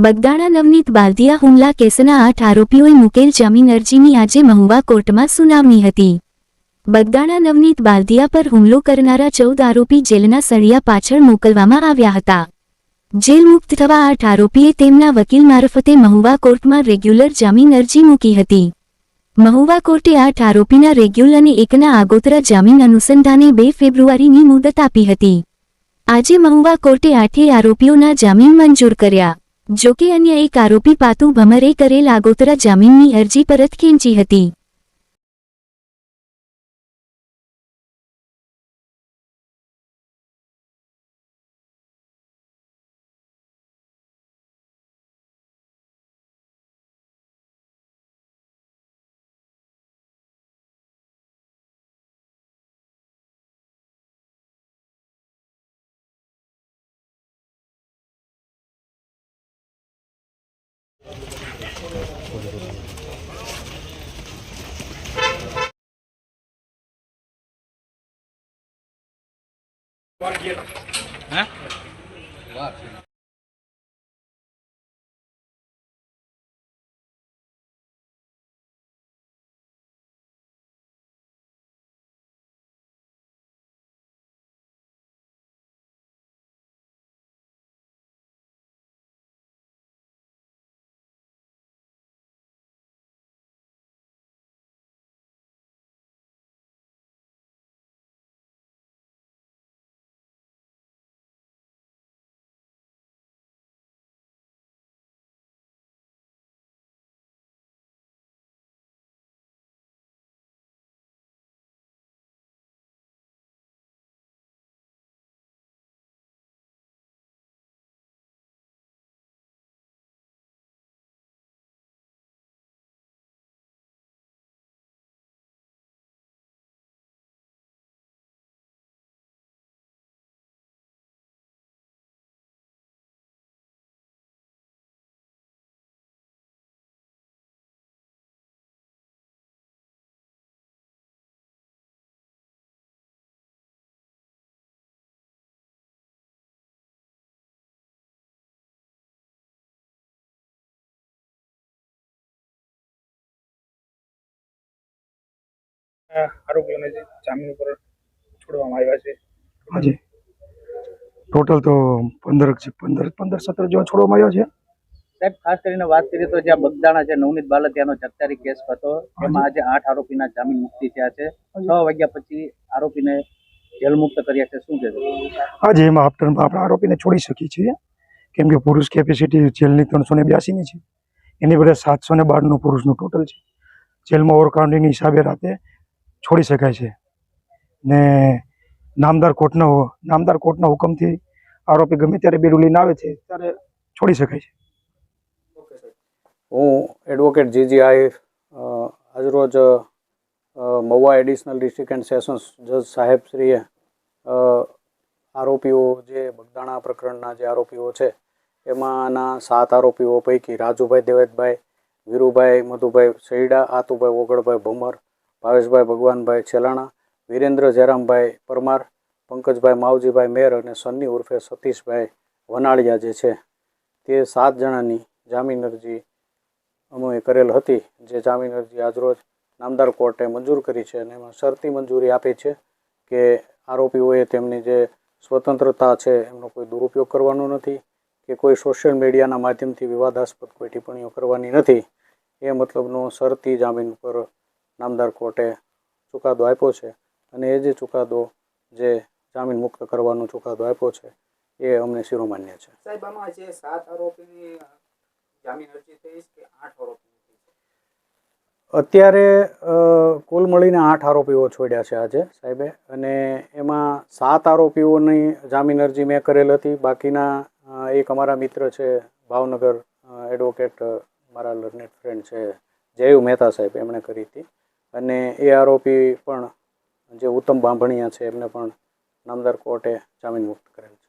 બગદાણા નવનીત બાલદિયા હુમલા કેસના 8 આરોપીઓએ મૂકેલ જામીન અરજીની આજે મહુવા કોર્ટમાં સુનાવણી હતી। બગદાણા નવનીત બાલદિયા પર હુમલો કરનારા 14 આરોપી જેલના સળિયા પાછળ મોકલવામાં આવ્યા હતા। જેલ મુક્ત થવા 8 આરોપીએ તેમના વકીલ મારફતે મહુવા કોર્ટમાં રેગ્યુલર જામીન અરજી મૂકી હતી। મહુવા કોર્ટે 8 આરોપીના રેગ્યુલર અને એકના આગોતરા જામીન અનુસંધાને 2 ફેબ્રુઆરીની મુદત આપી હતી। આજે મહુવા કોર્ટે 8 આરોપીઓના જામીન મંજૂર કર્યા। જોકે અન્ય એક આરોપી પાતુ ભમરે કરેલ આગોતરા જામીનની અરજી પરત ખેંચી હતી। આરોપીઓને જામીન ઉપર છોડવામાં આવ્યા છે। હાજી, ટોટલ તો 15-17 જેવા છોડવામાં આવ્યા છે। સાહેબ, ખાસ કરીને વાત કરીએ તો જ્યાં બગદાણા જે નવનીત બાલદિયાનો ચકચારી કેસ હતો એમાં આજે 8 આરોપીના જામીન મુક્તિ થયા છે। 6 વાગ્યા પછી આરોપીને જેલ મુક્ત કર્યા છે, શું કહેશો? આજે એમાં આફ્ટરમાં આપણે આરોપીને છોડી શકીએ છીએ, કેમ કે પુરુષ કેપેસિટી જેલની 382ની છે, એની બદલે 712નું પુરુષનું ટોટલ છે। જેલમાં ઓવરકાઉન્ટિંગની હિસાબે રાતે છોડી શકાય છે ને નામદાર કોર્ટના હુકમથી આરોપી ગમે ત્યારે બેરું લઈને આવે છે ત્યારે છોડી શકાય છે। હું એડવોકેટ જીજીઆઈ આજરોજ Mahuva additional district and sessions જજ સાહેબશ્રીએ આરોપીઓ જે બગદાણા પ્રકરણના જે આરોપીઓ છે એમાંના 7 આરોપીઓ પૈકી રાજુભાઈ દેવેદભાઈ, વીરુભાઈ મધુભાઈ સૈડા, આતુભાઈ ઓગળભાઈ ભમર, ભાવેશભાઈ ભગવાનભાઈ છેલાણા, વિરેન્દ્ર જયરામભાઈ પરમાર, પંકજભાઈ માવજીભાઈ મેર અને સન્ની ઉર્ફે સતીશભાઈ વનાળિયા જે છે તે 7 જણાની જામીન અરજી અમે કરેલ હતી, જે જામીન અરજી આજરોજ નામદાર કોર્ટે મંજૂર કરી છે અને એમાં શરતી મંજૂરી આપી છે કે આરોપીઓએ તેમની જે સ્વતંત્રતા છે એમનો કોઈ દુરુપયોગ કરવાનો નથી કે કોઈ સોશિયલ મીડિયાના માધ્યમથી વિવાદાસ્પદ કોઈ ટિપ્પણીઓ કરવાની નથી, એ મતલબનો શરતી જામીન ઉપર નામદાર કોર્ટે ચુકાદો આપ્યો છે અને એ જે ચુકાદો જે જામીન મુક્ત કરવાનો ચુકાદો આપ્યો છે એ અમને શિરોમાન્ય છે। સાહેબ, આમાં જે 7 આરોપીની જામીન અરજી થઈ કે 8 આરોપી? અત્યારે કુલ મળીને 8 આરોપીઓ છોડ્યા છે આજે સાહેબે, અને એમાં 7 આરોપીઓની જામીન અરજી મેં કરેલ હતી। બાકીના એક અમારા મિત્ર છે ભાવનગર, એડવોકેટ મારા લર્નેડ ફ્રેન્ડ છે જયુ મહેતા સાહેબ, એમણે કરી હતી અને એ આરોપી પણ જે ઉત્તમ બાંભણિયા છે એમને પણ નામદાર કોર્ટે જામીન મુક્ત કરેલ છે।